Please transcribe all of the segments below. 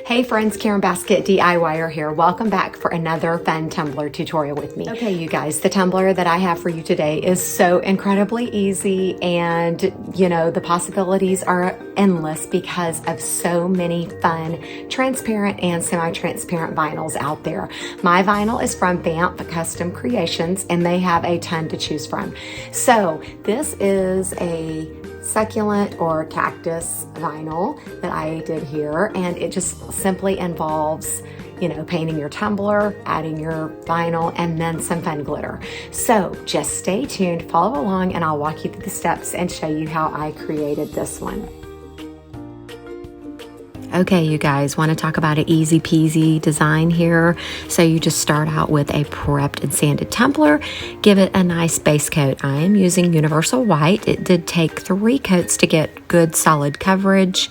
Hey friends, Karen Basket DIYer here. Welcome back for another fun tumbler tutorial with me. Okay, you guys, the tumbler that I have for you today is so incredibly easy, and you know, the possibilities are endless because of so many fun transparent and semi-transparent vinyls out there. My vinyl is from BAMF Custom Creations, and they have a ton to choose from. So this is a succulent or cactus vinyl that I did here, and it just simply involves, you know, painting your tumbler, adding your vinyl, and then some fun glitter. So just stay tuned, follow along, and I'll walk you through the steps and show you how I created this one. Okay, you guys, want to talk about an easy peasy design here. So you just start out with a prepped and sanded tumbler, give it a nice base coat. I am using Universal White. It did take 3 coats to get good solid coverage.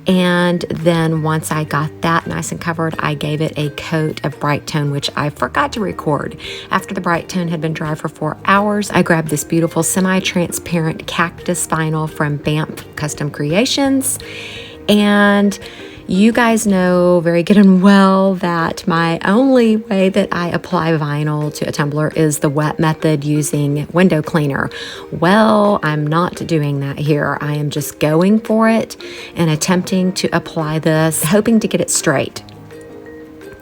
And then once I got that nice and covered, I gave it a coat of Brite Tone, which I forgot to record. After the Brite Tone had been dry for 4 hours, I grabbed this beautiful semi-transparent cactus vinyl from BAMF Custom Creations. And you guys know very good and well that my only way that I apply vinyl to a tumbler is the wet method using window cleaner. Well, I'm not doing that here. I am just going for it and attempting to apply this, hoping to get it straight.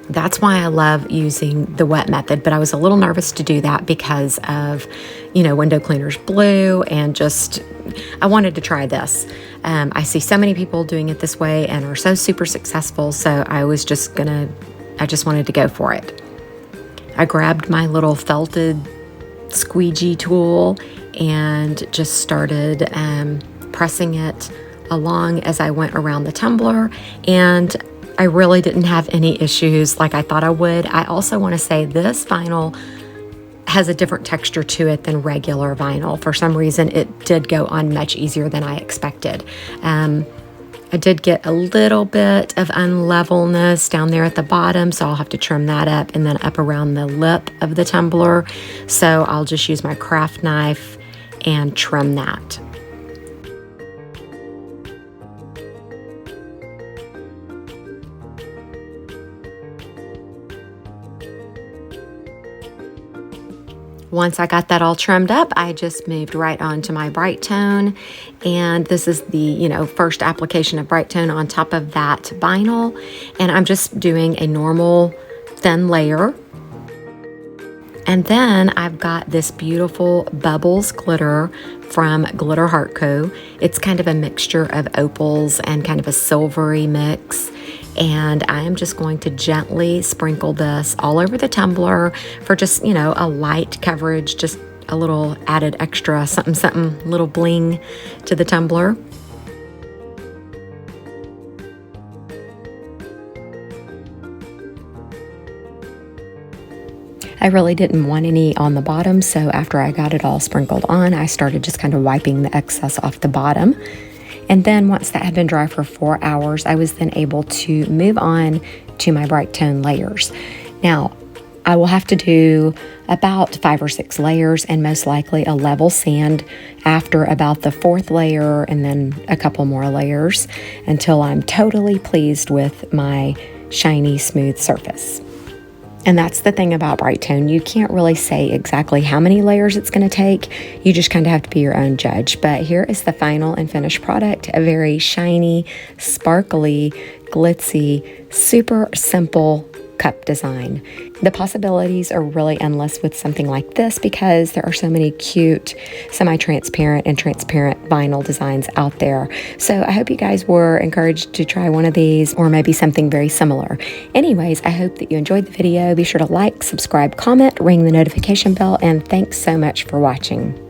That's why I love using the wet method, but I was a little nervous to do that because of, you know, window cleaner's blue, and just, I wanted to try this. I see so many people doing it this way and are so super successful, so I just wanted to go for it. I grabbed my little felted squeegee tool and just started pressing it along as I went around the tumbler, and I really didn't have any issues like I thought I would. I also want to say this vinyl has a different texture to it than regular vinyl. For some reason, it did go on much easier than I expected. I did get a little bit of unlevelness down there at the bottom, so I'll have to trim that up, and then up around the lip of the tumbler. So I'll just use my craft knife and trim that. Once I got that all trimmed up, I just moved right on to my Brite Tone, and this is the, you know, first application of Brite Tone on top of that vinyl, and I'm just doing a normal thin layer. And then I've got this beautiful Bubbles glitter from Glitter Heart Co. It's kind of a mixture of opals and kind of a silvery mix. And I am just going to gently sprinkle this all over the tumbler for just, you know, a light coverage, just a little added extra something, little bling to the tumbler. I really didn't want any on the bottom, so after I got it all sprinkled on, I started just kind of wiping the excess off the bottom. And then once that had been dry for 4 hours, I was then able to move on to my Brite Tone layers. Now, I will have to do about 5 or 6 layers, and most likely a level sand after about the 4th layer, and then a couple more layers until I'm totally pleased with my shiny, smooth surface. And that's the thing about Brite Tone. You can't really say exactly how many layers it's going to take. You just kind of have to be your own judge. But here is the final and finished product. A very shiny, sparkly, glitzy, super simple cup design. The possibilities are really endless with something like this because there are so many cute semi-transparent and transparent vinyl designs out there. So I hope you guys were encouraged to try one of these, or maybe something very similar. Anyways, I hope that you enjoyed the video. Be sure to like, subscribe, comment, ring the notification bell, and thanks so much for watching.